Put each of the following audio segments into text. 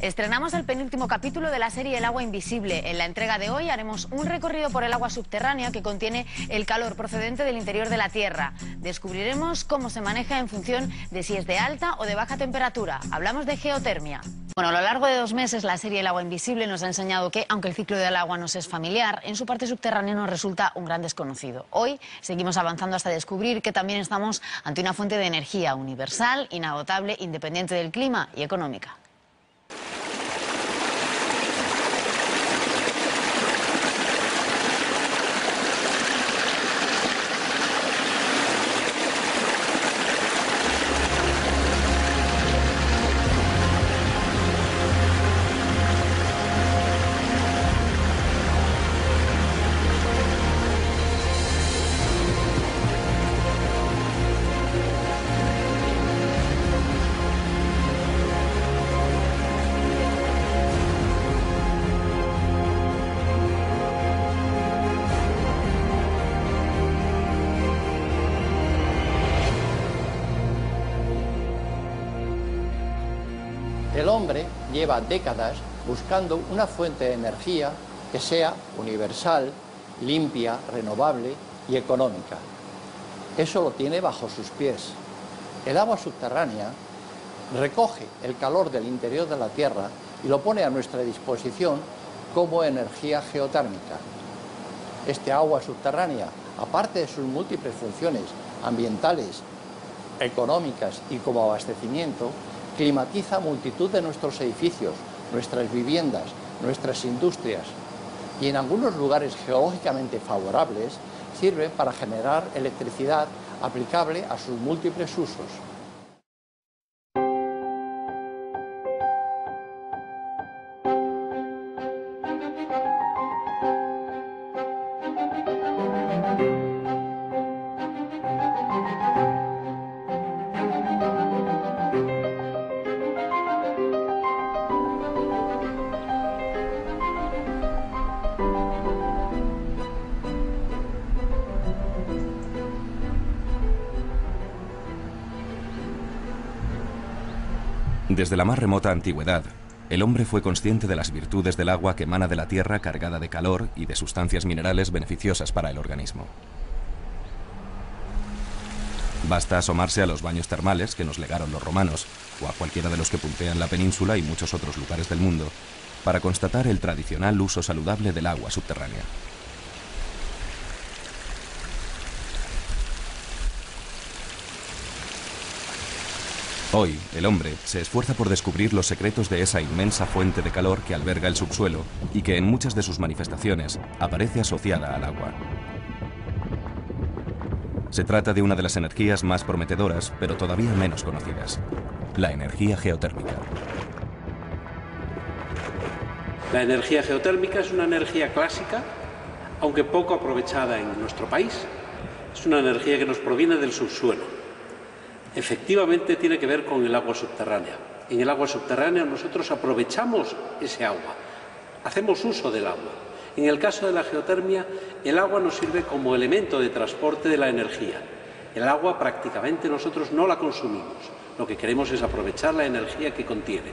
Estrenamos el penúltimo capítulo de la serie El agua invisible. En la entrega de hoy haremos un recorrido por el agua subterránea que contiene el calor procedente del interior de la Tierra. Descubriremos cómo se maneja en función de si es de alta o de baja temperatura. Hablamos de geotermia. Bueno, a lo largo de 2 meses la serie El agua invisible nos ha enseñado que, aunque el ciclo del agua nos es familiar, en su parte subterránea nos resulta un gran desconocido. Hoy seguimos avanzando hasta descubrir que también estamos ante una fuente de energía universal, inagotable, independiente del clima y económica. El hombre lleva décadas buscando una fuente de energía que sea universal, limpia, renovable y económica. Eso lo tiene bajo sus pies. El agua subterránea recoge el calor del interior de la Tierra y lo pone a nuestra disposición como energía geotérmica. Este agua subterránea, aparte de sus múltiples funciones ambientales, económicas y como abastecimiento, climatiza multitud de nuestros edificios, nuestras viviendas, nuestras industrias y en algunos lugares geológicamente favorables sirve para generar electricidad aplicable a sus múltiples usos. Desde la más remota antigüedad, el hombre fue consciente de las virtudes del agua que emana de la tierra cargada de calor y de sustancias minerales beneficiosas para el organismo. Basta asomarse a los baños termales que nos legaron los romanos, o a cualquiera de los que puntean la península y muchos otros lugares del mundo, para constatar el tradicional uso saludable del agua subterránea. Hoy, el hombre se esfuerza por descubrir los secretos de esa inmensa fuente de calor que alberga el subsuelo y que en muchas de sus manifestaciones aparece asociada al agua. Se trata de una de las energías más prometedoras, pero todavía menos conocidas: la energía geotérmica. La energía geotérmica es una energía clásica, aunque poco aprovechada en nuestro país. Es una energía que nos proviene del subsuelo. Efectivamente tiene que ver con el agua subterránea. En el agua subterránea nosotros aprovechamos ese agua, hacemos uso del agua. En el caso de la geotermia, el agua nos sirve como elemento de transporte de la energía. El agua prácticamente nosotros no la consumimos, lo que queremos es aprovechar la energía que contiene.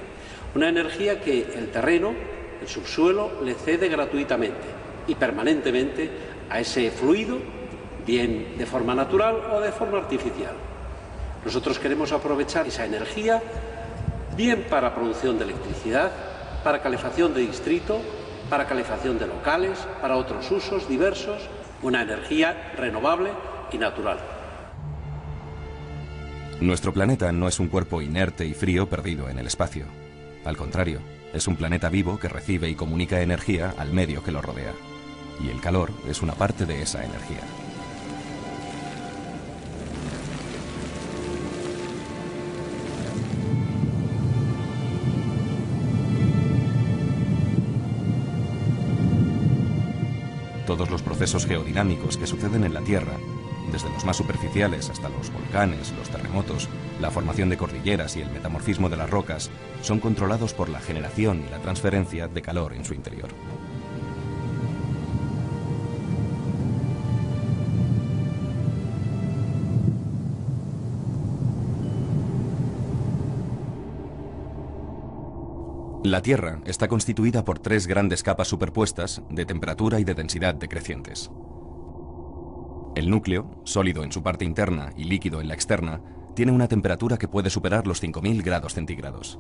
Una energía que el terreno, el subsuelo, le cede gratuitamente y permanentemente a ese fluido, bien de forma natural o de forma artificial. Nosotros queremos aprovechar esa energía bien para producción de electricidad, para calefacción de distrito, para calefacción de locales, para otros usos diversos, una energía renovable y natural. Nuestro planeta no es un cuerpo inerte y frío perdido en el espacio. Al contrario, es un planeta vivo que recibe y comunica energía al medio que lo rodea. Y el calor es una parte de esa energía. Todos los procesos geodinámicos que suceden en la Tierra, desde los más superficiales hasta los volcanes, los terremotos, la formación de cordilleras y el metamorfismo de las rocas, son controlados por la generación y la transferencia de calor en su interior. La Tierra está constituida por 3 grandes capas superpuestas de temperatura y de densidad decrecientes. El núcleo, sólido en su parte interna y líquido en la externa, tiene una temperatura que puede superar los 5000 grados centígrados.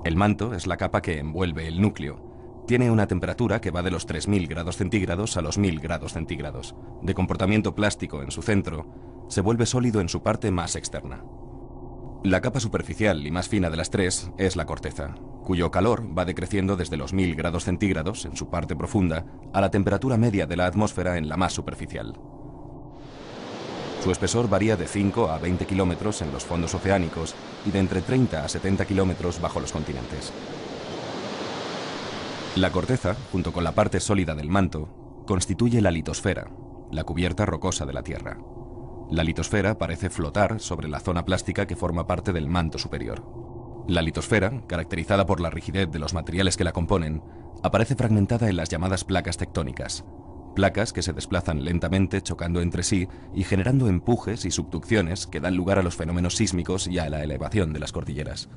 El manto es la capa que envuelve el núcleo. Tiene una temperatura que va de los 3000 grados centígrados a los 1000 grados centígrados. De comportamiento plástico en su centro, se vuelve sólido en su parte más externa. La capa superficial y más fina de las 3 es la corteza, cuyo calor va decreciendo desde los 1000 grados centígrados en su parte profunda a la temperatura media de la atmósfera en la más superficial. Su espesor varía de 5 a 20 kilómetros en los fondos oceánicos y de entre 30 a 70 kilómetros bajo los continentes. La corteza, junto con la parte sólida del manto, constituye la litosfera, la cubierta rocosa de la Tierra. La litosfera parece flotar sobre la zona plástica que forma parte del manto superior. La litosfera, caracterizada por la rigidez de los materiales que la componen, aparece fragmentada en las llamadas placas tectónicas. Placas que se desplazan lentamente chocando entre sí y generando empujes y subducciones que dan lugar a los fenómenos sísmicos y a la elevación de las cordilleras.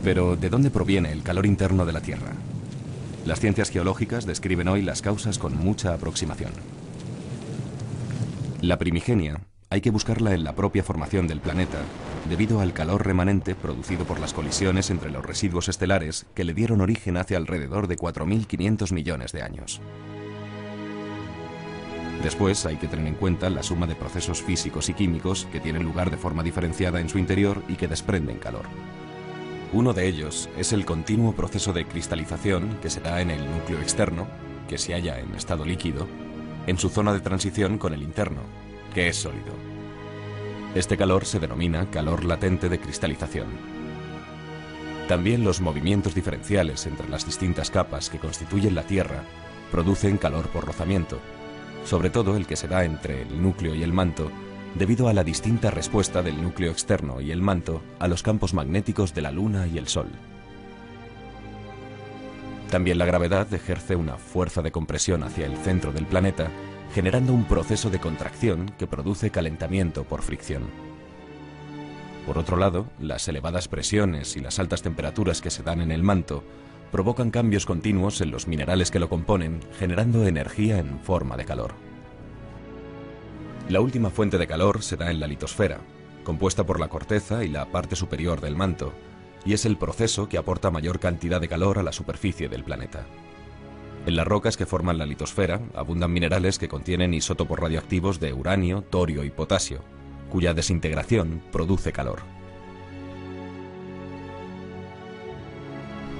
Pero, ¿de dónde proviene el calor interno de la Tierra? Las ciencias geológicas describen hoy las causas con mucha aproximación. La primigenia hay que buscarla en la propia formación del planeta, debido al calor remanente producido por las colisiones entre los residuos estelares que le dieron origen hace alrededor de 4.500 millones de años. Después hay que tener en cuenta la suma de procesos físicos y químicos que tienen lugar de forma diferenciada en su interior y que desprenden calor. Uno de ellos es el continuo proceso de cristalización que se da en el núcleo externo, que se halla en estado líquido, en su zona de transición con el interno, que es sólido. Este calor se denomina calor latente de cristalización. También los movimientos diferenciales entre las distintas capas que constituyen la Tierra producen calor por rozamiento, sobre todo el que se da entre el núcleo y el manto, debido a la distinta respuesta del núcleo externo y el manto a los campos magnéticos de la Luna y el Sol. También la gravedad ejerce una fuerza de compresión hacia el centro del planeta, generando un proceso de contracción que produce calentamiento por fricción. Por otro lado, las elevadas presiones y las altas temperaturas que se dan en el manto provocan cambios continuos en los minerales que lo componen, generando energía en forma de calor. La última fuente de calor se da en la litosfera, compuesta por la corteza y la parte superior del manto, y es el proceso que aporta mayor cantidad de calor a la superficie del planeta. En las rocas que forman la litosfera abundan minerales que contienen isótopos radioactivos de uranio, torio y potasio, cuya desintegración produce calor.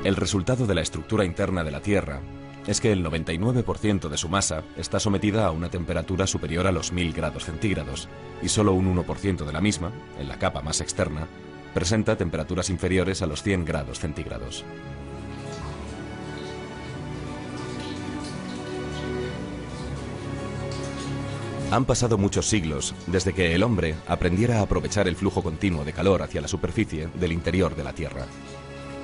El resultado de la estructura interna de la Tierra es que el 99% de su masa está sometida a una temperatura superior a los 1000 grados centígrados y solo un 1% de la misma, en la capa más externa, presenta temperaturas inferiores a los 100 grados centígrados. Han pasado muchos siglos desde que el hombre aprendiera a aprovechar el flujo continuo de calor hacia la superficie del interior de la Tierra.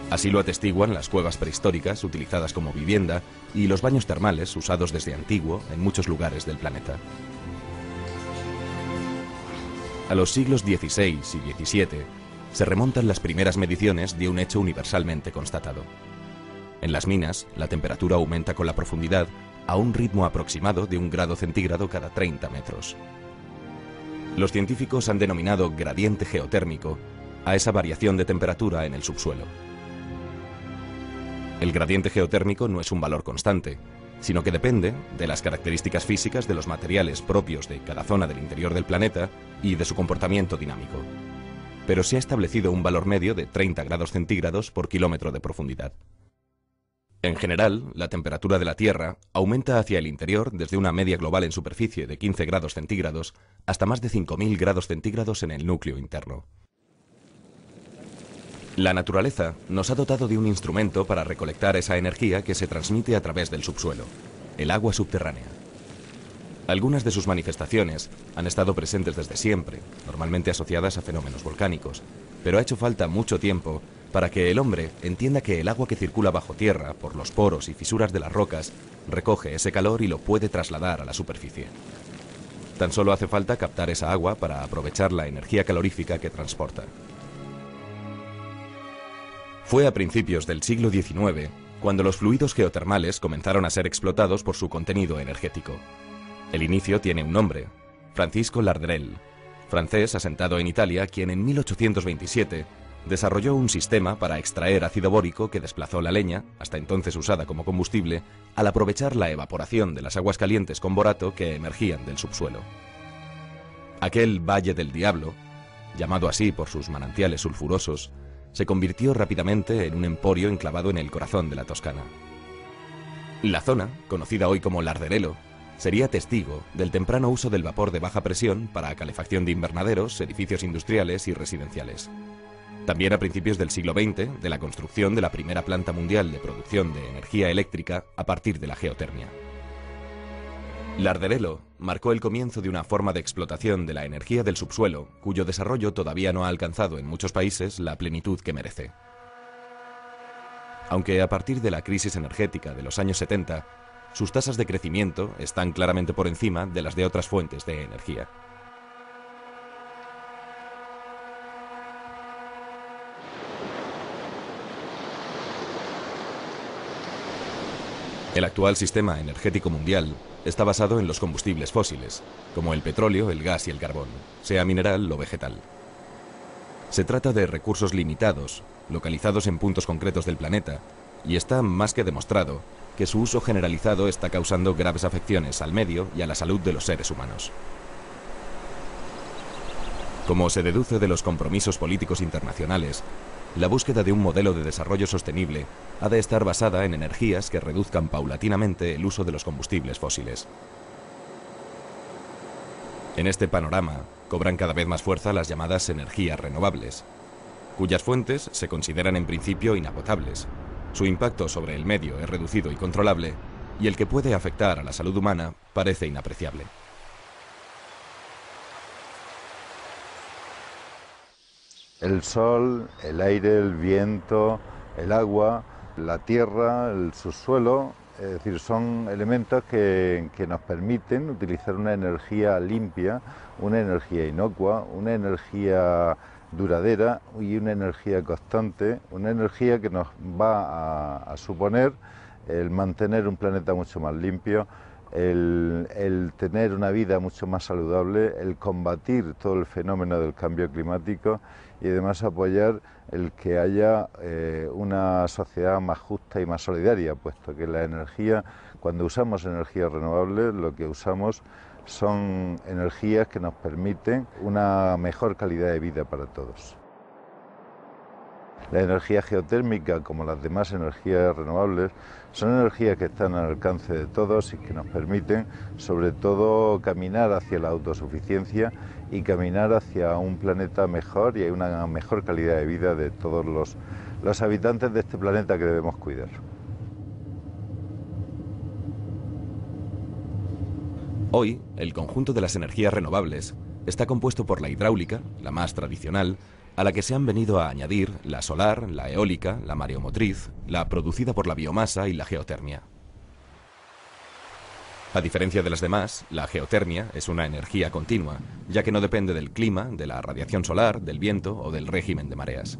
Así lo atestiguan las cuevas prehistóricas utilizadas como vivienda y los baños termales usados desde antiguo en muchos lugares del planeta. A los siglos XVI y XVII se remontan las primeras mediciones de un hecho universalmente constatado. En las minas, la temperatura aumenta con la profundidad a un ritmo aproximado de 1 grado centígrado cada 30 metros. Los científicos han denominado gradiente geotérmico a esa variación de temperatura en el subsuelo. El gradiente geotérmico no es un valor constante, sino que depende de las características físicas de los materiales propios de cada zona del interior del planeta y de su comportamiento dinámico. Pero se ha establecido un valor medio de 30 grados centígrados por kilómetro de profundidad. En general, la temperatura de la Tierra aumenta hacia el interior desde una media global en superficie de 15 grados centígrados hasta más de 5000 grados centígrados en el núcleo interno. La naturaleza nos ha dotado de un instrumento para recolectar esa energía que se transmite a través del subsuelo, el agua subterránea. Algunas de sus manifestaciones han estado presentes desde siempre, normalmente asociadas a fenómenos volcánicos, pero ha hecho falta mucho tiempo para que el hombre entienda que el agua que circula bajo tierra, por los poros y fisuras de las rocas, recoge ese calor y lo puede trasladar a la superficie. Tan solo hace falta captar esa agua para aprovechar la energía calorífica que transporta. Fue a principios del siglo XIX cuando los fluidos geotermales comenzaron a ser explotados por su contenido energético. El inicio tiene un nombre: Francisco Larderel, francés asentado en Italia, quien en 1827 desarrolló un sistema para extraer ácido bórico que desplazó la leña, hasta entonces usada como combustible, al aprovechar la evaporación de las aguas calientes con borato que emergían del subsuelo. Aquel Valle del Diablo, llamado así por sus manantiales sulfurosos, se convirtió rápidamente en un emporio enclavado en el corazón de la Toscana. La zona, conocida hoy como Larderelo, sería testigo del temprano uso del vapor de baja presión para calefacción de invernaderos, edificios industriales y residenciales. También a principios del siglo XX, de la construcción de la primera planta mundial de producción de energía eléctrica a partir de la geotermia. Larderelo marcó el comienzo de una forma de explotación de la energía del subsuelo, cuyo desarrollo todavía no ha alcanzado en muchos países la plenitud que merece. Aunque a partir de la crisis energética de los años 70, sus tasas de crecimiento están claramente por encima de las de otras fuentes de energía. El actual sistema energético mundial está basado en los combustibles fósiles, como el petróleo, el gas y el carbón, sea mineral o vegetal. Se trata de recursos limitados, localizados en puntos concretos del planeta, y está más que demostrado que su uso generalizado está causando graves afecciones al medio y a la salud de los seres humanos. Como se deduce de los compromisos políticos internacionales, la búsqueda de un modelo de desarrollo sostenible ha de estar basada en energías que reduzcan paulatinamente el uso de los combustibles fósiles. En este panorama, cobran cada vez más fuerza las llamadas energías renovables, cuyas fuentes se consideran en principio inagotables. Su impacto sobre el medio es reducido y controlable, y el que puede afectar a la salud humana parece inapreciable. El sol, el aire, el viento, el agua, la tierra, el subsuelo, es decir, son elementos que nos permiten utilizar una energía limpia, una energía inocua, una energía duradera y una energía constante, una energía que nos va a suponer el mantener un planeta mucho más limpio, el tener una vida mucho más saludable, el combatir todo el fenómeno del cambio climático y además apoyar el que haya una sociedad más justa y más solidaria, puesto que la energía, cuando usamos energías renovables, lo que usamos son energías que nos permiten una mejor calidad de vida para todos. La energía geotérmica, como las demás energías renovables, son energías que están al alcance de todos y que nos permiten, sobre todo, caminar hacia la autosuficiencia y caminar hacia un planeta mejor y una mejor calidad de vida de todos los habitantes de este planeta que debemos cuidar. Hoy, el conjunto de las energías renovables está compuesto por la hidráulica, la más tradicional, a la que se han venido a añadir la solar, la eólica, la mareomotriz, la producida por la biomasa y la geotermia. A diferencia de las demás, la geotermia es una energía continua, ya que no depende del clima, de la radiación solar, del viento o del régimen de mareas.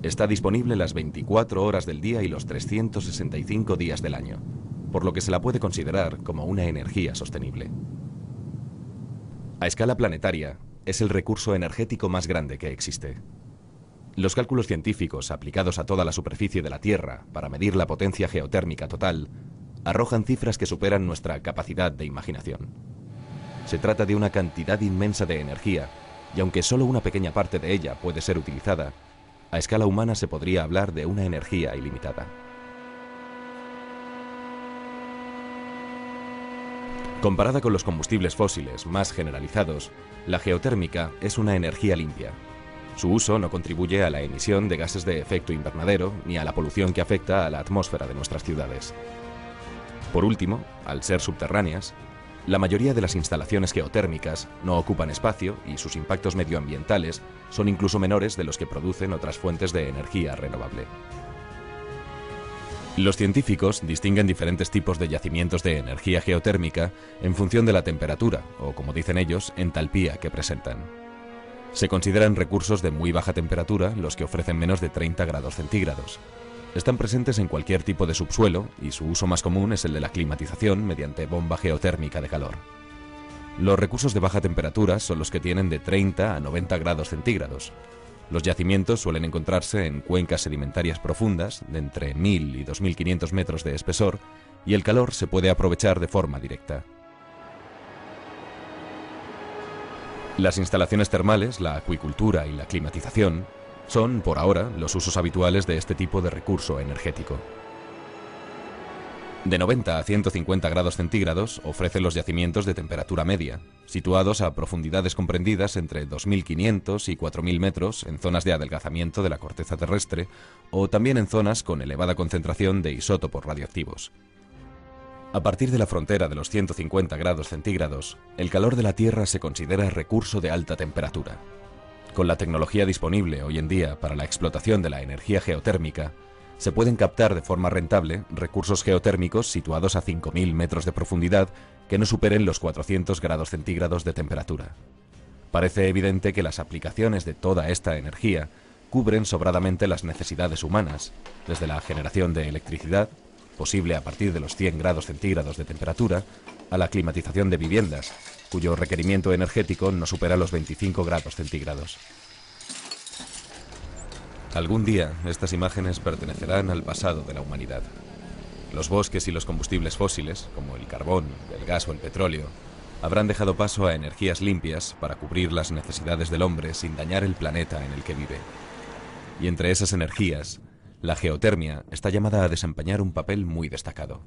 Está disponible las 24 horas del día y los 365 días del año, por lo que se la puede considerar como una energía sostenible. A escala planetaria, es el recurso energético más grande que existe. Los cálculos científicos aplicados a toda la superficie de la Tierra para medir la potencia geotérmica total arrojan cifras que superan nuestra capacidad de imaginación. Se trata de una cantidad inmensa de energía, y aunque solo una pequeña parte de ella puede ser utilizada, a escala humana se podría hablar de una energía ilimitada. Comparada con los combustibles fósiles más generalizados, la geotérmica es una energía limpia. Su uso no contribuye a la emisión de gases de efecto invernadero ni a la polución que afecta a la atmósfera de nuestras ciudades. Por último, al ser subterráneas, La mayoría de las instalaciones geotérmicas no ocupan espacio y sus impactos medioambientales son incluso menores de los que producen otras fuentes de energía renovable. Los científicos distinguen diferentes tipos de yacimientos de energía geotérmica en función de la temperatura, o como dicen ellos, entalpía que presentan. Se consideran recursos de muy baja temperatura los que ofrecen menos de 30 grados centígrados. Están presentes en cualquier tipo de subsuelo y su uso más común es el de la climatización mediante bomba geotérmica de calor. Los recursos de baja temperatura son los que tienen de 30 a 90 grados centígrados. Los yacimientos suelen encontrarse en cuencas sedimentarias profundas de entre 1000 y 2500 metros de espesor y el calor se puede aprovechar de forma directa. Las instalaciones termales, la acuicultura y la climatización son, por ahora, los usos habituales de este tipo de recurso energético. De 90 a 150 grados centígrados ofrecen los yacimientos de temperatura media, situados a profundidades comprendidas entre 2.500 y 4.000 metros en zonas de adelgazamiento de la corteza terrestre o también en zonas con elevada concentración de isótopos radioactivos. A partir de la frontera de los 150 grados centígrados, el calor de la Tierra se considera recurso de alta temperatura. Con la tecnología disponible hoy en día para la explotación de la energía geotérmica, se pueden captar de forma rentable recursos geotérmicos situados a 5.000 metros de profundidad que no superen los 400 grados centígrados de temperatura. Parece evidente que las aplicaciones de toda esta energía cubren sobradamente las necesidades humanas, desde la generación de electricidad, posible a partir de los 100 grados centígrados de temperatura, a la climatización de viviendas, cuyo requerimiento energético no supera los 25 grados centígrados. Algún día, estas imágenes pertenecerán al pasado de la humanidad. Los bosques y los combustibles fósiles, como el carbón, el gas o el petróleo, habrán dejado paso a energías limpias para cubrir las necesidades del hombre sin dañar el planeta en el que vive. Y entre esas energías, la geotermia está llamada a desempeñar un papel muy destacado.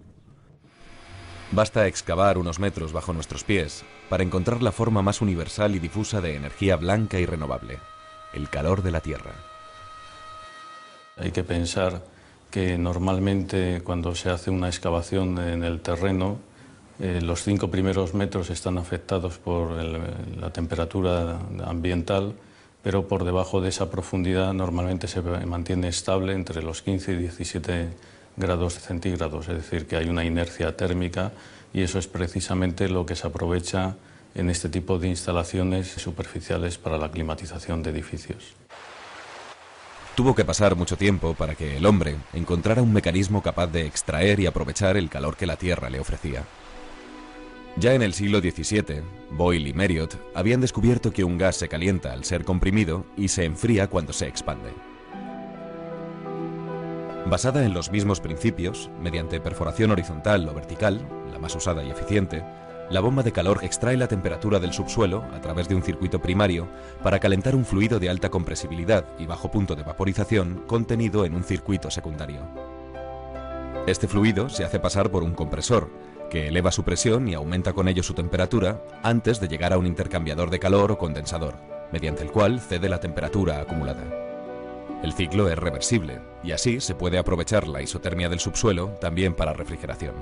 Basta excavar unos metros bajo nuestros pies para encontrar la forma más universal y difusa de energía blanca y renovable, el calor de la Tierra. Hay que pensar que normalmente cuando se hace una excavación en el terreno, los 5 primeros metros están afectados por la temperatura ambiental, pero por debajo de esa profundidad normalmente se mantiene estable entre los 15 y 17 grados centígrados, es decir, que hay una inercia térmica y eso es precisamente lo que se aprovecha en este tipo de instalaciones superficiales para la climatización de edificios. Tuvo que pasar mucho tiempo para que el hombre encontrara un mecanismo capaz de extraer y aprovechar el calor que la Tierra le ofrecía. Ya en el siglo XVII, Boyle y Marriott habían descubierto que un gas se calienta al ser comprimido y se enfría cuando se expande. Basada en los mismos principios, mediante perforación horizontal o vertical, la más usada y eficiente, la bomba de calor extrae la temperatura del subsuelo a través de un circuito primario para calentar un fluido de alta compresibilidad y bajo punto de vaporización contenido en un circuito secundario. Este fluido se hace pasar por un compresor, que eleva su presión y aumenta con ello su temperatura antes de llegar a un intercambiador de calor o condensador, mediante el cual cede la temperatura acumulada. El ciclo es reversible y así se puede aprovechar la isotermia del subsuelo también para refrigeración.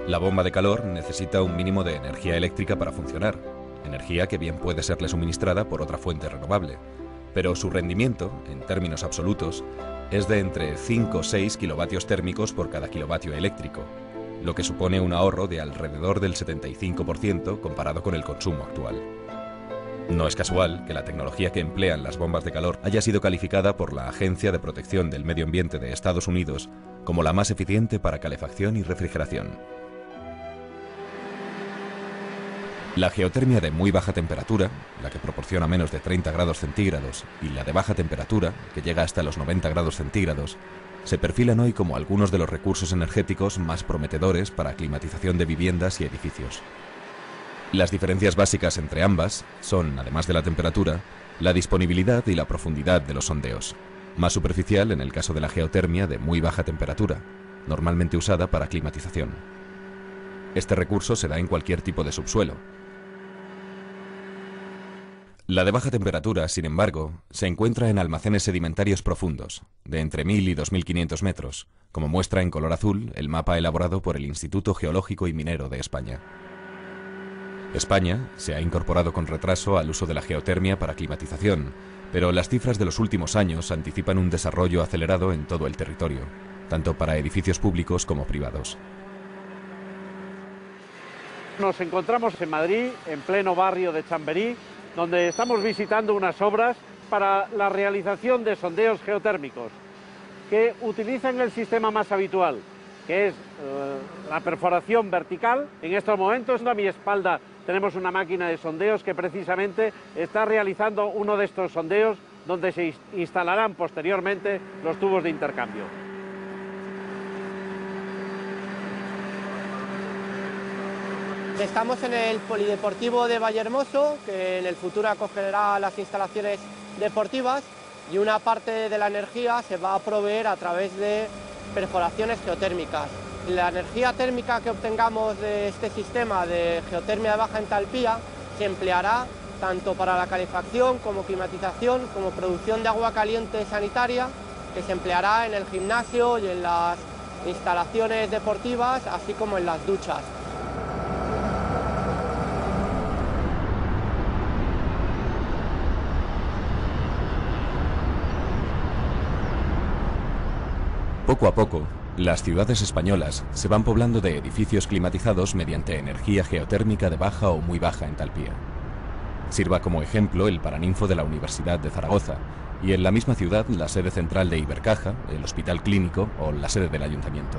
La bomba de calor necesita un mínimo de energía eléctrica para funcionar, energía que bien puede serle suministrada por otra fuente renovable, pero su rendimiento, en términos absolutos, es de entre 5 o 6 kilovatios térmicos por cada kilovatio eléctrico, lo que supone un ahorro de alrededor del 75% comparado con el consumo actual. No es casual que la tecnología que emplean las bombas de calor haya sido calificada por la Agencia de Protección del Medio Ambiente de Estados Unidos como la más eficiente para calefacción y refrigeración. La geotermia de muy baja temperatura, la que proporciona menos de 30 grados centígrados, y la de baja temperatura, que llega hasta los 90 grados centígrados, se perfilan hoy como algunos de los recursos energéticos más prometedores para climatización de viviendas y edificios. Las diferencias básicas entre ambas son, además de la temperatura, la disponibilidad y la profundidad de los sondeos, más superficial en el caso de la geotermia de muy baja temperatura, normalmente usada para climatización. Este recurso se da en cualquier tipo de subsuelo. La de baja temperatura, sin embargo, se encuentra en almacenes sedimentarios profundos, de entre 1000 y 2500 metros, como muestra en color azul el mapa elaborado por el Instituto Geológico y Minero de España. España se ha incorporado con retraso al uso de la geotermia para climatización, pero las cifras de los últimos años anticipan un desarrollo acelerado en todo el territorio, tanto para edificios públicos como privados. Nos encontramos en Madrid, en pleno barrio de Chamberí, donde estamos visitando unas obras para la realización de sondeos geotérmicos que utilizan el sistema más habitual, que es la perforación vertical. En estos momentos, a mi espalda, tenemos una máquina de sondeos que precisamente está realizando uno de estos sondeos donde se instalarán posteriormente los tubos de intercambio. Estamos en el Polideportivo de Vallehermoso, que en el futuro acogerá las instalaciones deportivas, y una parte de la energía se va a proveer a través de perforaciones geotérmicas. La energía térmica que obtengamos de este sistema de geotermia de baja entalpía se empleará tanto para la calefacción como climatización, como producción de agua caliente sanitaria, que se empleará en el gimnasio y en las instalaciones deportivas, así como en las duchas. Poco a poco, las ciudades españolas se van poblando de edificios climatizados mediante energía geotérmica de baja o muy baja entalpía. Sirva como ejemplo el Paraninfo de la Universidad de Zaragoza y en la misma ciudad la sede central de Ibercaja, el Hospital Clínico o la sede del Ayuntamiento.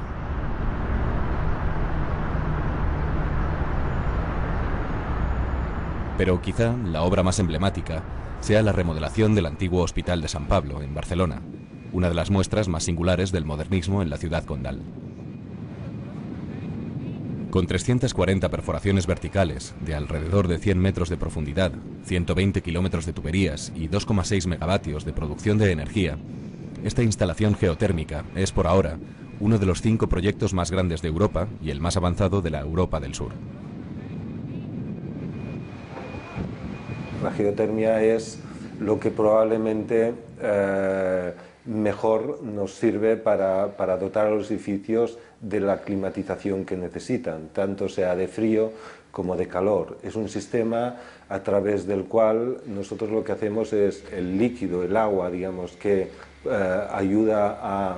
Pero quizá la obra más emblemática sea la remodelación del antiguo Hospital de San Pablo, en Barcelona, una de las muestras más singulares del modernismo en la ciudad condal. Con 340 perforaciones verticales de alrededor de 100 metros de profundidad, 120 kilómetros de tuberías y 2,6 megavatios de producción de energía, esta instalación geotérmica es por ahora uno de los 5 proyectos más grandes de Europa y el más avanzado de la Europa del Sur. La geotermia es lo que probablemente mejor nos sirve para dotar a los edificios de la climatización que necesitan, tanto sea de frío como de calor. Es un sistema a través del cual nosotros lo que hacemos es el líquido, el agua, digamos, que ayuda a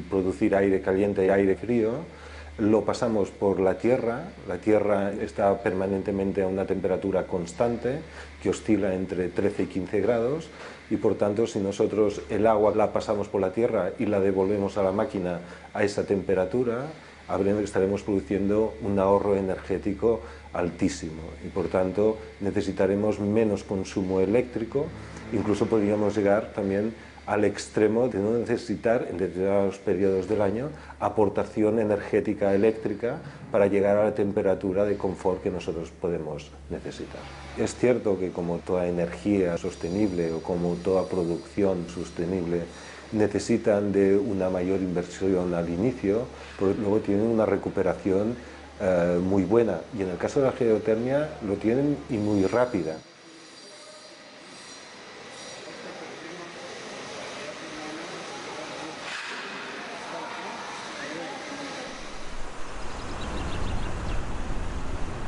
producir aire caliente y aire frío, lo pasamos por la Tierra está permanentemente a una temperatura constante que oscila entre 13 y 15 grados y por tanto si nosotros el agua la pasamos por la Tierra y la devolvemos a la máquina a esa temperatura, estaremos produciendo un ahorro energético altísimo y por tanto necesitaremos menos consumo eléctrico, incluso podríamos llegar también al extremo de no necesitar en determinados periodos del año aportación energética eléctrica para llegar a la temperatura de confort que nosotros podemos necesitar. Es cierto que como toda energía sostenible o como toda producción sostenible necesitan de una mayor inversión al inicio, pero luego tienen una recuperación muy buena y en el caso de la geotermia lo tienen y muy rápida.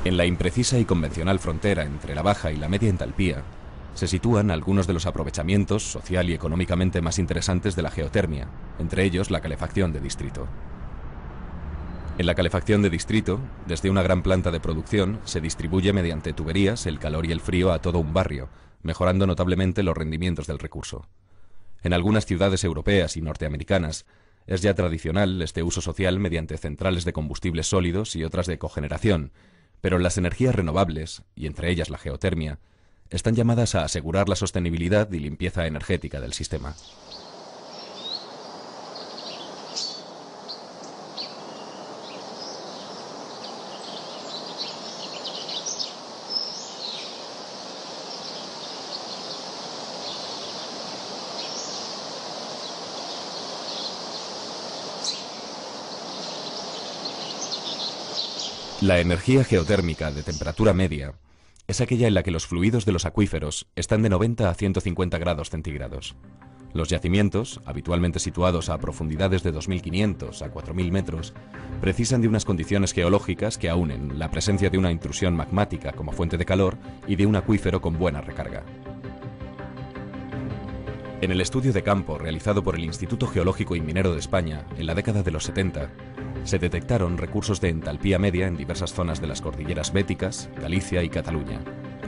En la imprecisa y convencional frontera entre la baja y la media entalpía, se sitúan algunos de los aprovechamientos social y económicamente más interesantes de la geotermia, entre ellos la calefacción de distrito. En la calefacción de distrito, desde una gran planta de producción, se distribuye mediante tuberías el calor y el frío a todo un barrio, mejorando notablemente los rendimientos del recurso. En algunas ciudades europeas y norteamericanas, es ya tradicional este uso social mediante centrales de combustibles sólidos y otras de cogeneración, pero las energías renovables, y entre ellas la geotermia, están llamadas a asegurar la sostenibilidad y limpieza energética del sistema. La energía geotérmica de temperatura media es aquella en la que los fluidos de los acuíferos están de 90 a 150 grados centígrados. Los yacimientos, habitualmente situados a profundidades de 2.500 a 4.000 metros, precisan de unas condiciones geológicas que aúnen la presencia de una intrusión magmática como fuente de calor y de un acuífero con buena recarga. En el estudio de campo realizado por el Instituto Geológico y Minero de España en la década de los 70, se detectaron recursos de entalpía media en diversas zonas de las cordilleras béticas, Galicia y Cataluña,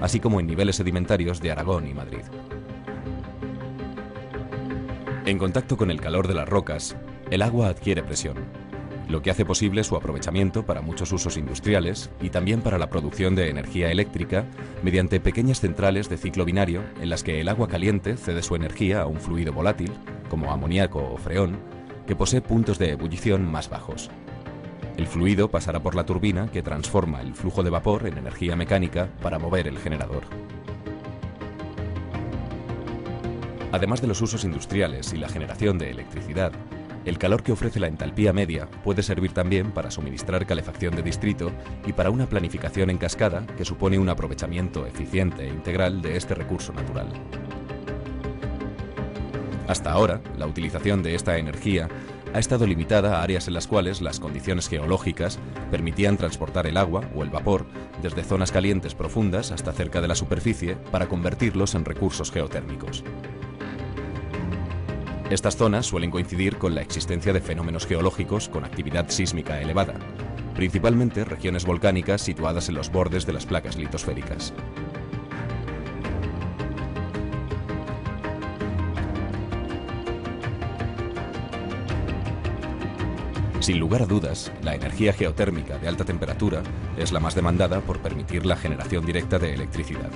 así como en niveles sedimentarios de Aragón y Madrid. En contacto con el calor de las rocas, el agua adquiere presión, lo que hace posible su aprovechamiento para muchos usos industriales y también para la producción de energía eléctrica mediante pequeñas centrales de ciclo binario en las que el agua caliente cede su energía a un fluido volátil, como amoníaco o freón, que posee puntos de ebullición más bajos. El fluido pasará por la turbina que transforma el flujo de vapor en energía mecánica para mover el generador. Además de los usos industriales y la generación de electricidad, el calor que ofrece la entalpía media puede servir también para suministrar calefacción de distrito y para una planificación en cascada que supone un aprovechamiento eficiente e integral de este recurso natural. Hasta ahora, la utilización de esta energía ha estado limitada a áreas en las cuales las condiciones geológicas permitían transportar el agua o el vapor desde zonas calientes profundas hasta cerca de la superficie para convertirlos en recursos geotérmicos. Estas zonas suelen coincidir con la existencia de fenómenos geológicos con actividad sísmica elevada, principalmente regiones volcánicas situadas en los bordes de las placas litosféricas. Sin lugar a dudas, la energía geotérmica de alta temperatura es la más demandada por permitir la generación directa de electricidad.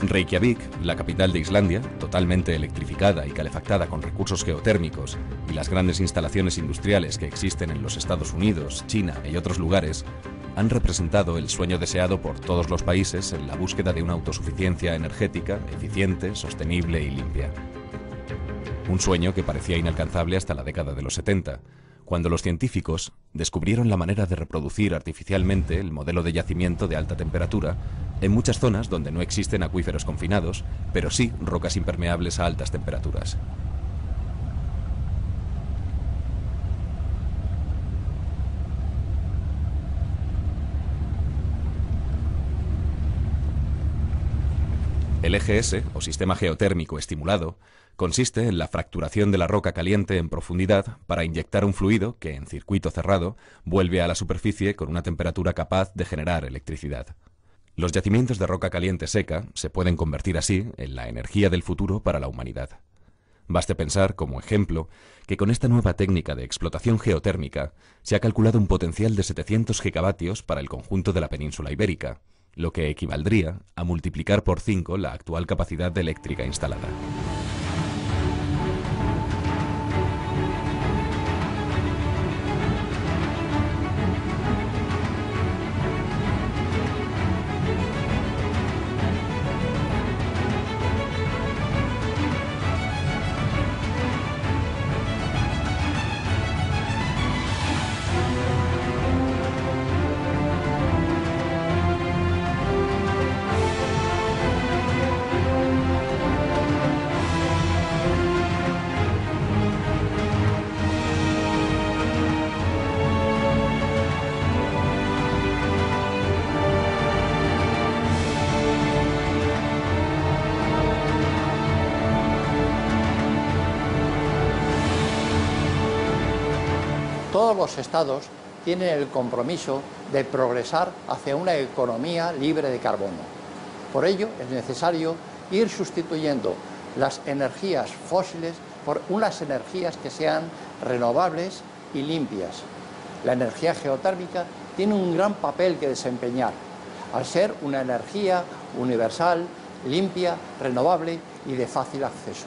Reykjavik, la capital de Islandia, totalmente electrificada y calefactada con recursos geotérmicos, y las grandes instalaciones industriales que existen en los Estados Unidos, China y otros lugares, han representado el sueño deseado por todos los países en la búsqueda de una autosuficiencia energética eficiente, sostenible y limpia. Un sueño que parecía inalcanzable hasta la década de los 70, cuando los científicos descubrieron la manera de reproducir artificialmente el modelo de yacimiento de alta temperatura en muchas zonas donde no existen acuíferos confinados, pero sí rocas impermeables a altas temperaturas. El EGS, o sistema geotérmico estimulado, consiste en la fracturación de la roca caliente en profundidad para inyectar un fluido que, en circuito cerrado, vuelve a la superficie con una temperatura capaz de generar electricidad. Los yacimientos de roca caliente seca se pueden convertir así en la energía del futuro para la humanidad. Baste pensar, como ejemplo, que con esta nueva técnica de explotación geotérmica se ha calculado un potencial de 700 gigavatios para el conjunto de la península ibérica, lo que equivaldría a multiplicar por 5 la actual capacidad eléctrica instalada. Todos los estados tienen el compromiso de progresar hacia una economía libre de carbono. Por ello es necesario ir sustituyendo las energías fósiles por unas energías que sean renovables y limpias. La energía geotérmica tiene un gran papel que desempeñar, al ser una energía universal, limpia, renovable y de fácil acceso.